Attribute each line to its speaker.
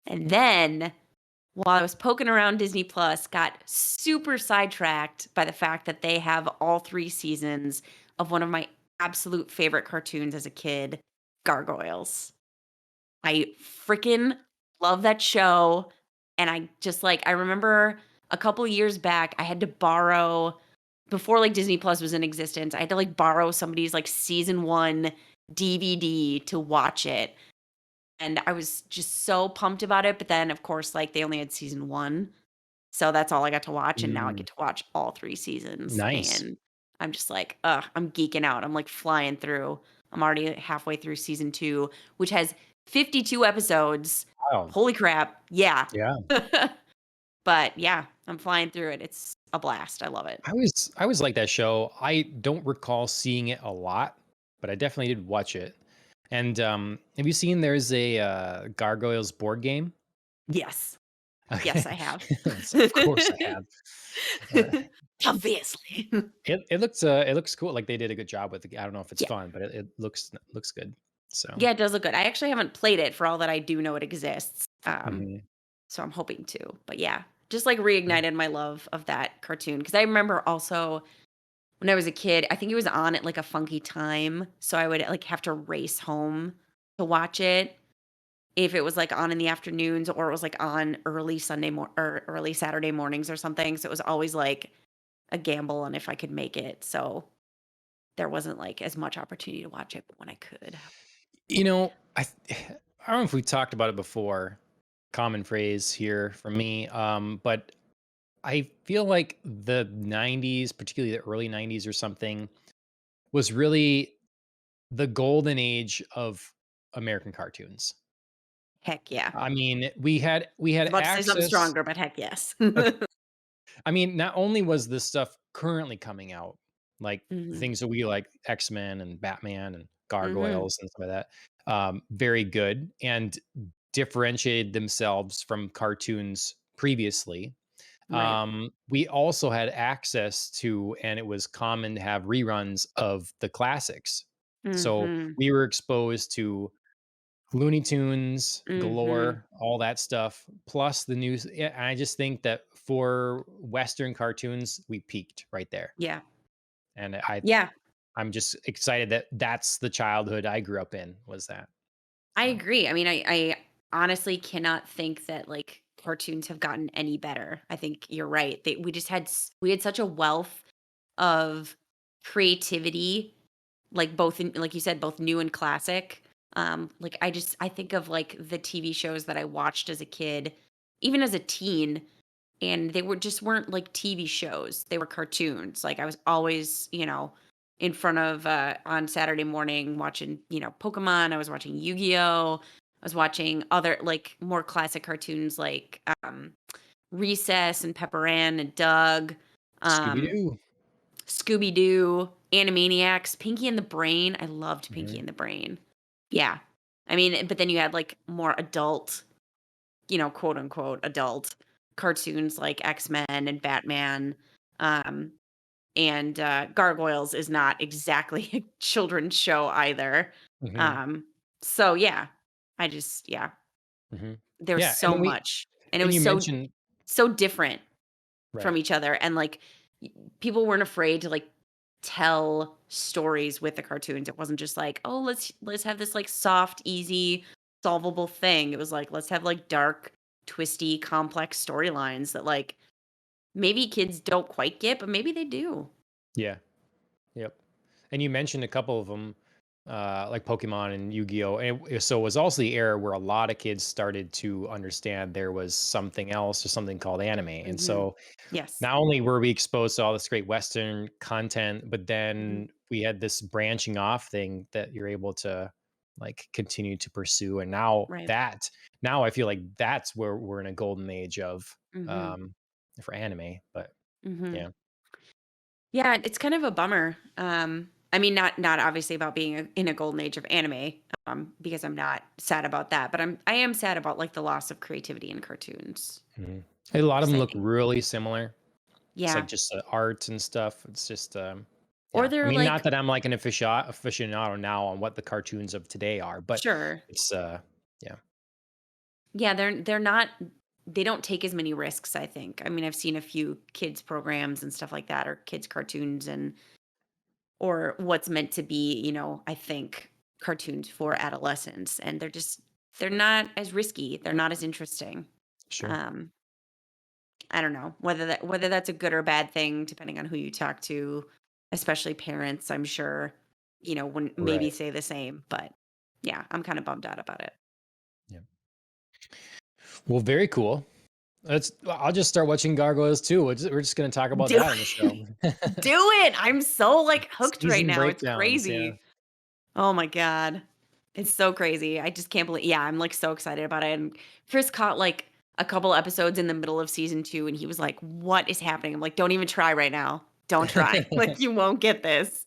Speaker 1: And then while I was poking around Disney Plus, got super sidetracked by the fact that they have all 3 seasons of one of my absolute favorite cartoons as a kid, Gargoyles. I freaking love that show, and I just, I remember a couple years back, I had to borrow before, Disney Plus was in existence, I had to, borrow somebody's, season 1 DVD to watch it, and I was just so pumped about it, but then, of course, they only had season 1, so that's all I got to watch, and now I
Speaker 2: Mm,
Speaker 1: get to watch all 3 seasons,
Speaker 2: nice.
Speaker 1: and I'm just ugh, I'm geeking out, I'm, flying through. I'm already halfway through season 2, which has 52 episodes.
Speaker 2: Wow.
Speaker 1: Holy crap, yeah.
Speaker 2: Yeah.
Speaker 1: But, yeah, I'm flying through it, it's a blast, I love it.
Speaker 2: I was like that show. I don't recall seeing it a lot, but I definitely did watch it. And, have you seen there's a, Gargoyles board game?
Speaker 1: Yes. Yes,
Speaker 2: Okay.
Speaker 1: I have.
Speaker 2: Yes, of course I have. Uh,
Speaker 1: Obviously.
Speaker 2: it looks cool, like, they did a good job with it. I don't know if it's
Speaker 1: Yeah.
Speaker 2: fun, but it looks good. So,
Speaker 1: Yeah, it does look good. I actually haven't played it for all that I do know it exists,
Speaker 2: mhm.
Speaker 1: so I'm hoping to. But yeah, just,
Speaker 2: Yeah.
Speaker 1: reignited my love of that cartoon because I remember also when I was a kid, I think it was on at, a funky time, so I would, have to race home to watch it if it was, on in the afternoons or it was, on early or early Saturday mornings or something, so it was always, a gamble on if I could make it, so there wasn't, as much opportunity to watch it, but when I could.
Speaker 2: You know, I don't know if we talked about it before, common phrase here from me, but I feel like the 90s, particularly the early 90s or something, was really the golden age of American cartoons.
Speaker 1: Heck yeah.
Speaker 2: I mean, we had
Speaker 1: Was about to say something
Speaker 2: access.
Speaker 1: stronger, but heck yes.
Speaker 2: I mean, not only was this stuff currently coming out, like
Speaker 1: Mhm.
Speaker 2: things that we like, X-Men and Batman and
Speaker 1: Mhm.
Speaker 2: Gargoyles and some of that, very good and differentiated themselves from cartoons previously.
Speaker 1: Right.
Speaker 2: We also had access to, and it was common to have reruns of the classics. So
Speaker 1: Mhm.
Speaker 2: we were exposed to Looney Tunes
Speaker 1: Mhm.
Speaker 2: galore, all that stuff, plus the news. Yeah, I just think that for Western cartoons, we peaked right there.
Speaker 1: Yeah.
Speaker 2: And
Speaker 1: Yeah,
Speaker 2: I'm just excited that that's the childhood I grew up in, was that.
Speaker 1: I
Speaker 2: So,
Speaker 1: agree. I mean, I honestly cannot think that, cartoons have gotten any better. I think you're right. We just we had such a wealth of creativity, both in like you said, both new and classic. I think of, the TV shows that I watched as a kid, even as a teen, and they weren't like TV shows. They were cartoons. Like I was always, in front of on Saturday morning watching, Pokemon. I was watching Yu-Gi-Oh. I was watching other more classic cartoons Recess and Pepper Ann and Doug,
Speaker 2: Scooby
Speaker 1: um,
Speaker 2: Doo.
Speaker 1: Scooby Doo, Animaniacs, Pinky and the Brain. I loved Pinky
Speaker 2: Hmm.
Speaker 1: and the Brain. Yeah. I mean, but then you had more adult, quote unquote adult cartoons like X-Men and Batman. Um, and Gargoyles is not exactly a children's show either.
Speaker 2: Hmm.
Speaker 1: Um, so yeah, yeah,
Speaker 2: Hmm.
Speaker 1: there's
Speaker 2: Yeah.
Speaker 1: so much, and it
Speaker 2: And
Speaker 1: was
Speaker 2: you
Speaker 1: so
Speaker 2: mentioned,
Speaker 1: so different from
Speaker 2: right.
Speaker 1: each other, and people weren't afraid to tell stories with the cartoons. It wasn't just oh, let's have this soft, easy, solvable thing. It was let's have dark, twisty, complex storylines that maybe kids don't quite get, but maybe they do.
Speaker 2: Yeah. Yep. And you mentioned a couple of them, like Pokemon and Yu-Gi-Oh. And so it was also the era where a lot of kids started to understand there was something else or something called anime. And
Speaker 1: Mhm.
Speaker 2: so
Speaker 1: Yes.
Speaker 2: not only were we exposed to all this great Western content, but
Speaker 1: Mhm.
Speaker 2: then we had this branching off thing that you're able to like continue to pursue. And
Speaker 1: Right.
Speaker 2: now I feel like that's where we're in a golden age of
Speaker 1: Mhm.
Speaker 2: um for anime. But
Speaker 1: Mhm.
Speaker 2: yeah.
Speaker 1: Yeah, it's kind of a bummer. I mean, not obviously about being in a golden age of anime, because I'm not sad about that, but I am sad about the loss of creativity in cartoons.
Speaker 2: Mhm. A lot of
Speaker 1: Because
Speaker 2: them
Speaker 1: I
Speaker 2: look
Speaker 1: think,
Speaker 2: really similar. It's like
Speaker 1: yeah,
Speaker 2: just the art and stuff. It's just,
Speaker 1: or
Speaker 2: yeah. I
Speaker 1: they're
Speaker 2: mean, not that I'm like an aficionado now on what the cartoons of today are, but
Speaker 1: sure.
Speaker 2: it's, yeah.
Speaker 1: Yeah, they're not they don't take as many risks, I think. I mean, I've seen a few kids programs and stuff like that or kids cartoons and or what's meant to be, I think cartoons for adolescents and they're not as risky. They're not as interesting.
Speaker 2: Sure.
Speaker 1: Um I don't know whether that's a good or bad thing depending on who you talk to, especially parents, I'm sure, wouldn't maybe
Speaker 2: Right.
Speaker 1: say the same, but yeah, I'm kind of bummed out about it.
Speaker 2: Yeah. Well, very cool. I'll just start watching Gargoyles too. We're just gonna talk about
Speaker 1: Do
Speaker 2: that on the show.
Speaker 1: do it. I'm so like hooked right
Speaker 2: Season
Speaker 1: now. It's
Speaker 2: breakdowns, yeah.
Speaker 1: crazy. Oh my god. It's so crazy. I just can't believe yeah, I'm, like, so excited about it, and Chris caught, like, a couple episodes in the middle of season 2, and he was like, "What is happening?" I'm like, "Don't even try right now. Don't try. Like, you won't get this."